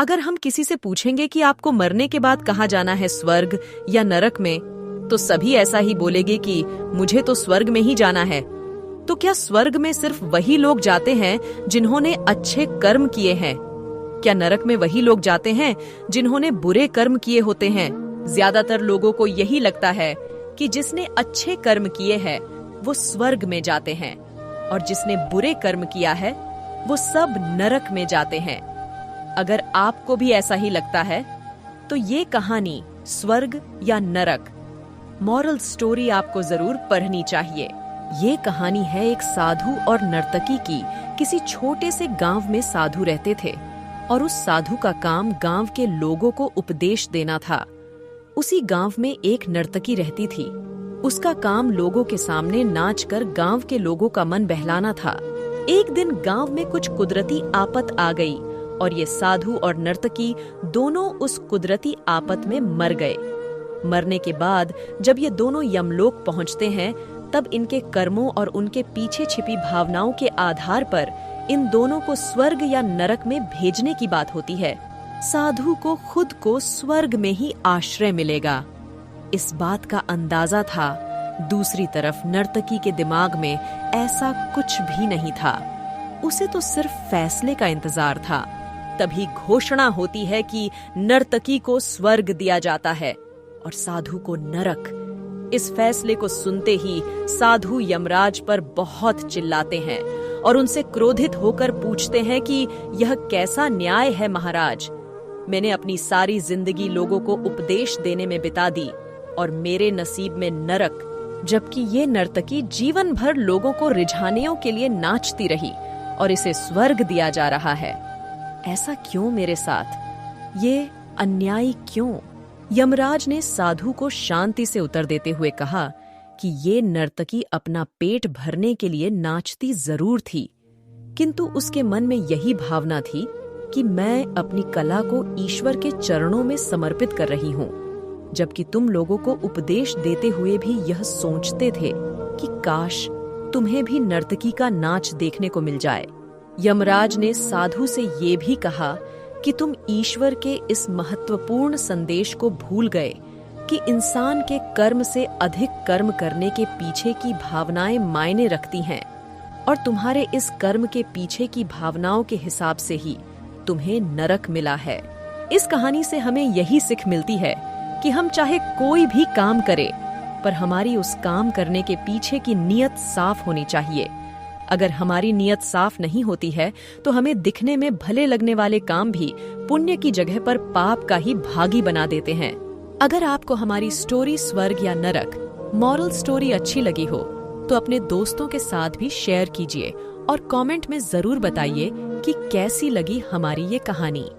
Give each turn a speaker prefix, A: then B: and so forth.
A: अगर हम किसी से पूछेंगे कि आपको मरने के बाद कहाँ जाना है, स्वर्ग या नरक में, तो सभी ऐसा ही बोलेंगे कि मुझे तो स्वर्ग में ही जाना है। तो क्या स्वर्ग में सिर्फ वही लोग जाते हैं जिन्होंने अच्छे कर्म किए हैं? क्या नरक में वही लोग जाते हैं जिन्होंने बुरे कर्म किए होते हैं? ज्यादातर लोगों को यही लगता है कि जिसने अच्छे कर्म किए हैं वो स्वर्ग में जाते हैं और जिसने बुरे कर्म किया है वो सब नरक में जाते हैं। अगर आपको भी ऐसा ही लगता है तो ये कहानी स्वर्ग या नरक, मॉरल स्टोरी आपको जरूर पढ़नी चाहिए। ये कहानी है एक साधु और नर्तकी की। किसी छोटे से गांव में साधु रहते थे और उस साधु का काम गांव के लोगों को उपदेश देना था। उसी गांव में एक नर्तकी रहती थी। उसका काम लोगों के सामने नाचकर गांव के लोगों का मन बहलाना था। एक दिन गांव में कुछ कुदरती आफत आ गई और ये साधु और नर्तकी दोनों उस कुदरती आफत में मर गए। मरने के बाद जब ये दोनों यमलोक पहुंचते हैं तब इनके कर्मों और उनके पीछे छिपी भावनाओं के आधार पर इन दोनों को स्वर्ग या नरक में भेजने की बात होती है। साधु को खुद को स्वर्ग में ही आश्रय मिलेगा, इस बात का अंदाजा था। दूसरी तरफ नर्तकी के दिमाग में ऐसा कुछ भी नहीं था। उसे तो सिर्फ फैसले का इंतजार था। तभी घोषणा होती है कि नर्तकी को स्वर्ग दिया जाता है और साधु को नरक। इस फैसले को सुनते ही साधु यमराज पर बहुत चिल्लाते हैं और उनसे क्रोधित होकर पूछते हैं कि यह कैसा न्याय है महाराज। मैंने अपनी सारी जिंदगी लोगों को उपदेश देने में बिता दी और मेरे नसीब में नरक, जबकि ये नर्तकी जीवन भर लोगों को रिझाने के लिए नाचती रही और इसे स्वर्ग दिया जा रहा है। ऐसा क्यों मेरे साथ? ये अन्याय क्यों? यमराज ने साधु को शांति से उत्तर देते हुए कहा कि ये नर्तकी अपना पेट भरने के लिए नाचती जरूर थी, किंतु उसके मन में यही भावना थी कि मैं अपनी कला को ईश्वर के चरणों में समर्पित कर रही हूँ। जबकि तुम लोगों को उपदेश देते हुए भी यह सोचते थे कि काश तुम्हें भी नर्तकी का नाच देखने को मिल जाए। यमराज ने साधु से ये भी कहा कि तुम ईश्वर के इस महत्वपूर्ण संदेश को भूल गए कि इंसान के कर्म से अधिक कर्म करने के पीछे की भावनाएं मायने रखती हैं और तुम्हारे इस कर्म के पीछे की भावनाओं के हिसाब से ही तुम्हें नरक मिला है। इस कहानी से हमें यही सीख मिलती है कि हम चाहे कोई भी काम करें, पर हमारी उस काम करने के पीछे की नीयत साफ होनी चाहिए। अगर हमारी नीयत साफ नहीं होती है तो हमें दिखने में भले लगने वाले काम भी पुण्य की जगह पर पाप का ही भागी बना देते हैं। अगर आपको हमारी स्टोरी स्वर्ग या नरक, मॉरल स्टोरी अच्छी लगी हो तो अपने दोस्तों के साथ भी शेयर कीजिए और कमेंट में जरूर बताइए कि कैसी लगी हमारी ये कहानी।